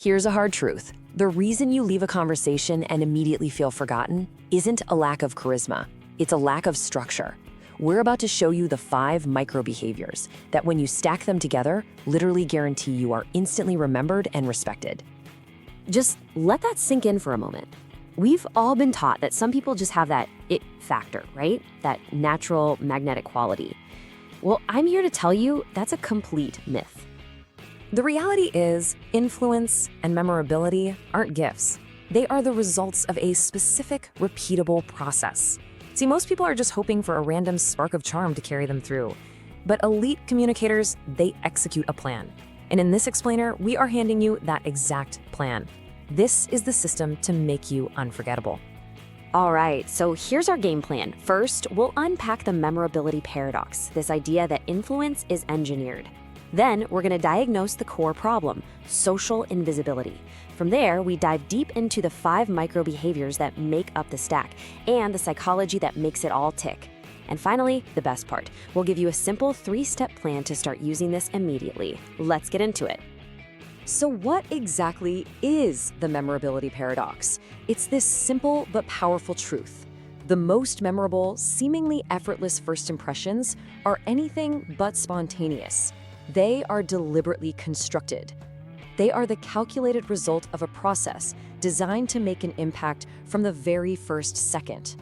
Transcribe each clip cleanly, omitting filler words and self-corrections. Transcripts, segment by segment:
Here's a hard truth. The reason you leave a conversation and immediately feel forgotten isn't a lack of charisma. It's a lack of structure. We're about to show you the 5 micro behaviors that when you stack them together, literally guarantee you are instantly remembered and respected. Just let that sink in for a moment. We've all been taught that some people just have that it factor, right? That natural magnetic quality. Well, I'm here to tell you that's a complete myth. The reality is, influence and memorability aren't gifts. They are the results of a specific, repeatable process. See, most people are just hoping for a random spark of charm to carry them through. But elite communicators, they execute a plan. And in this explainer, we are handing you that exact plan. This is the system to make you unforgettable. All right, so here's our game plan. First, we'll unpack the memorability paradox, this idea that influence is engineered. Then, we're going to diagnose the core problem, social invisibility. From there, we dive deep into the 5 micro behaviors that make up the stack and the psychology that makes it all tick. And finally, the best part, we'll give you a simple 3-step plan to start using this immediately. Let's get into it. So what exactly is the memorability paradox? It's this simple but powerful truth. The most memorable, seemingly effortless first impressions are anything but spontaneous. They are deliberately constructed. They are the calculated result of a process designed to make an impact from the very first second.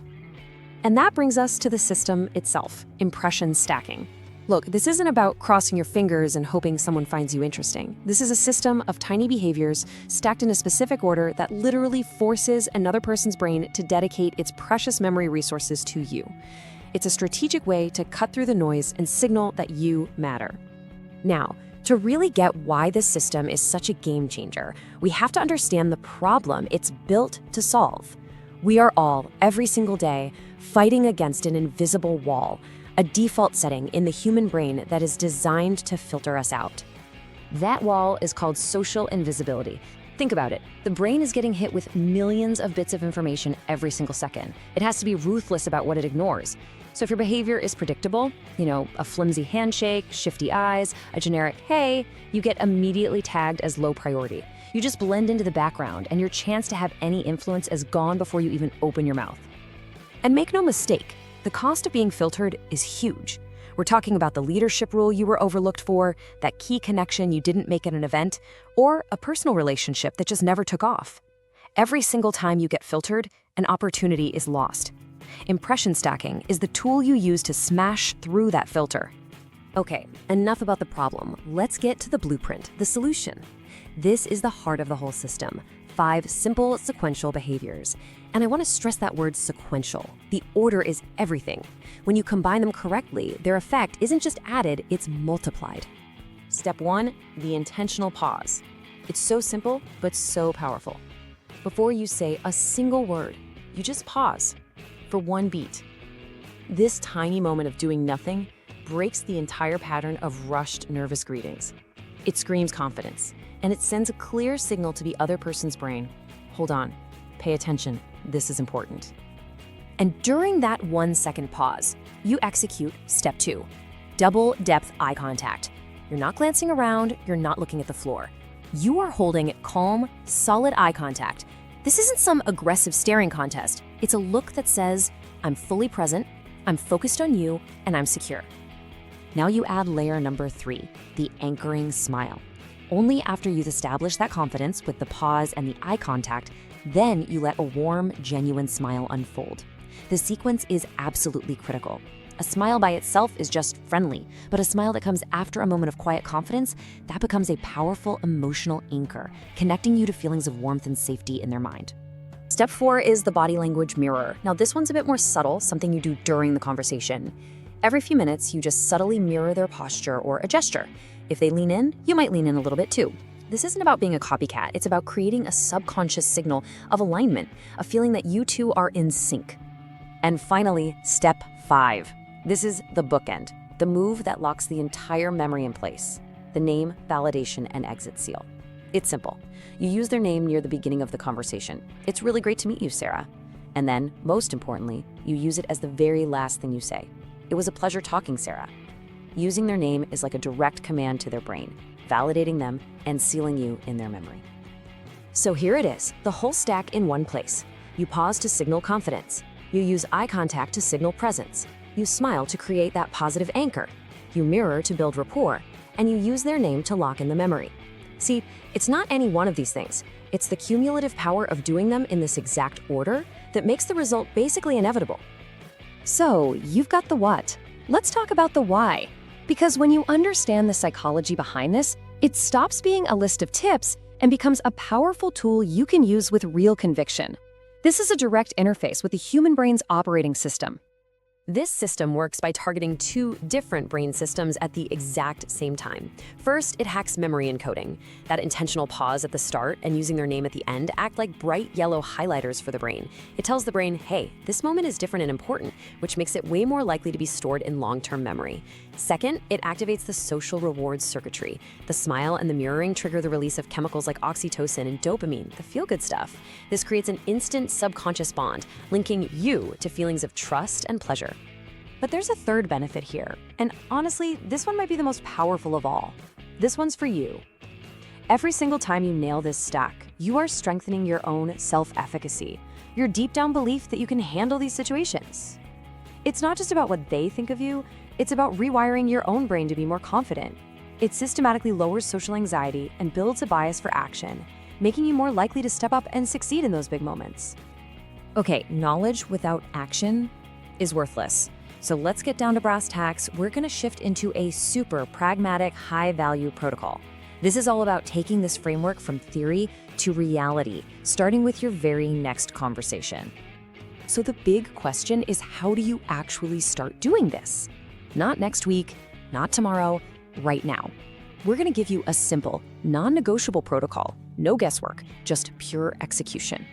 And that brings us to the system itself, impression stacking. Look, this isn't about crossing your fingers and hoping someone finds you interesting. This is a system of tiny behaviors stacked in a specific order that literally forces another person's brain to dedicate its precious memory resources to you. It's a strategic way to cut through the noise and signal that you matter. Now, to really get why this system is such a game changer, we have to understand the problem it's built to solve. We are all, every single day, fighting against an invisible wall, a default setting in the human brain that is designed to filter us out. That wall is called social invisibility. Think about it. The brain is getting hit with millions of bits of information every single second. It has to be ruthless about what it ignores. So if your behavior is predictable, a flimsy handshake, shifty eyes, a generic hey, you get immediately tagged as low priority. You just blend into the background and your chance to have any influence is gone before you even open your mouth. And make no mistake, the cost of being filtered is huge. We're talking about the leadership role you were overlooked for, that key connection you didn't make at an event, or a personal relationship that just never took off. Every single time you get filtered, an opportunity is lost. Impression stacking is the tool you use to smash through that filter. Okay, enough about the problem. Let's get to the blueprint, the solution. This is the heart of the whole system. 5 simple sequential behaviors. And I want to stress that word sequential. The order is everything. When you combine them correctly, their effect isn't just added, it's multiplied. Step 1, the intentional pause. It's so simple, but so powerful. Before you say a single word, you just pause for 1 beat. This tiny moment of doing nothing breaks the entire pattern of rushed, nervous greetings. It screams confidence, and it sends a clear signal to the other person's brain. Hold on, pay attention, this is important. And during that 1-second pause, you execute step 2, double depth eye contact. You're not glancing around, you're not looking at the floor. You are holding calm, solid eye contact. This isn't some aggressive staring contest. It's a look that says, I'm fully present, I'm focused on you, and I'm secure. Now you add layer number 3, the anchoring smile. Only after you've established that confidence with the pause and the eye contact, then you let a warm, genuine smile unfold. The sequence is absolutely critical. A smile by itself is just friendly, but a smile that comes after a moment of quiet confidence, that becomes a powerful emotional anchor, connecting you to feelings of warmth and safety in their mind. Step 4 is the body language mirror. Now this one's a bit more subtle, something you do during the conversation. Every few minutes, you just subtly mirror their posture or a gesture. If they lean in, you might lean in a little bit too. This isn't about being a copycat, it's about creating a subconscious signal of alignment, a feeling that you two are in sync. And finally, step 5. This is the bookend, the move that locks the entire memory in place, the name, validation, and exit seal. It's simple. You use their name near the beginning of the conversation. It's really great to meet you, Sarah. And then, most importantly, you use it as the very last thing you say. It was a pleasure talking, Sarah. Using their name is like a direct command to their brain, validating them and sealing you in their memory. So here it is, the whole stack in one place. You pause to signal confidence. You use eye contact to signal presence. You smile to create that positive anchor. You mirror to build rapport. And you use their name to lock in the memory. See, it's not any one of these things. It's the cumulative power of doing them in this exact order that makes the result basically inevitable. So, you've got the what. Let's talk about the why. Because when you understand the psychology behind this, it stops being a list of tips and becomes a powerful tool you can use with real conviction. This is a direct interface with the human brain's operating system. This system works by targeting two different brain systems at the exact same time. First, it hacks memory encoding. That intentional pause at the start and using their name at the end act like bright yellow highlighters for the brain. It tells the brain, hey, this moment is different and important, which makes it way more likely to be stored in long-term memory. Second, it activates the social reward circuitry. The smile and the mirroring trigger the release of chemicals like oxytocin and dopamine, the feel-good stuff. This creates an instant subconscious bond, linking you to feelings of trust and pleasure. But there's a third benefit here, and honestly, this one might be the most powerful of all. This one's for you. Every single time you nail this stack, you are strengthening your own self-efficacy, your deep down belief that you can handle these situations. It's not just about what they think of you, it's about rewiring your own brain to be more confident. It systematically lowers social anxiety and builds a bias for action, making you more likely to step up and succeed in those big moments. Okay, knowledge without action is worthless. So let's get down to brass tacks. We're going to shift into a super pragmatic, high-value protocol. This is all about taking this framework from theory to reality, starting with your very next conversation. So the big question is, how do you actually start doing this? Not next week, not tomorrow, right now. We're going to give you a simple, non-negotiable protocol, no guesswork, just pure execution.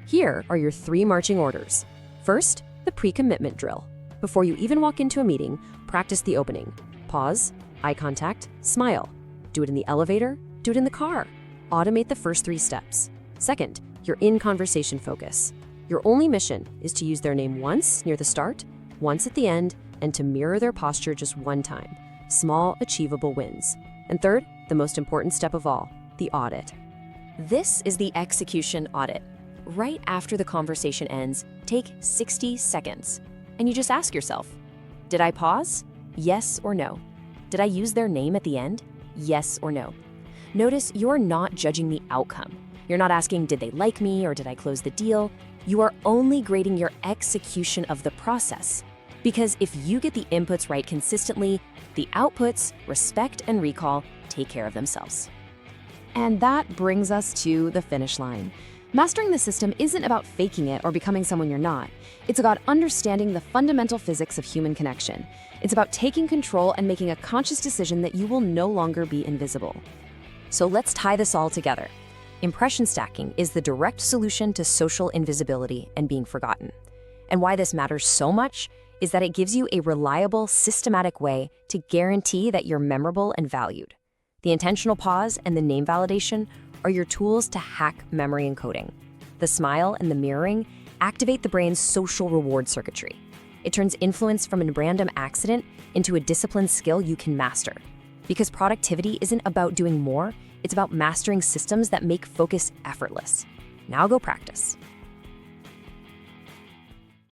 Here are your 3 marching orders. First, the pre-commitment drill. Before you even walk into a meeting, practice the opening. Pause, eye contact, smile. Do it in the elevator, do it in the car. Automate the first 3 steps. Second, your in-conversation focus. Your only mission is to use their name once near the start, once at the end, and to mirror their posture just one time. Small, achievable wins. And third, the most important step of all, the audit. This is the execution audit. Right after the conversation ends, take 60 seconds. And you just ask yourself, did I pause? Yes or no? Did I use their name at the end? Yes or no? Notice you're not judging the outcome. You're not asking, did they like me or did I close the deal? You are only grading your execution of the process. Because if you get the inputs right consistently, the outputs, respect and recall, take care of themselves. And that brings us to the finish line. Mastering the system isn't about faking it or becoming someone you're not. It's about understanding the fundamental physics of human connection. It's about taking control and making a conscious decision that you will no longer be invisible. So let's tie this all together. Impression stacking is the direct solution to social invisibility and being forgotten. And why this matters so much is that it gives you a reliable, systematic way to guarantee that you're memorable and valued. The intentional pause and the name validation are your tools to hack memory encoding. The smile and the mirroring activate the brain's social reward circuitry. It turns influence from a random accident into a disciplined skill you can master. Because productivity isn't about doing more, it's about mastering systems that make focus effortless. Now go practice.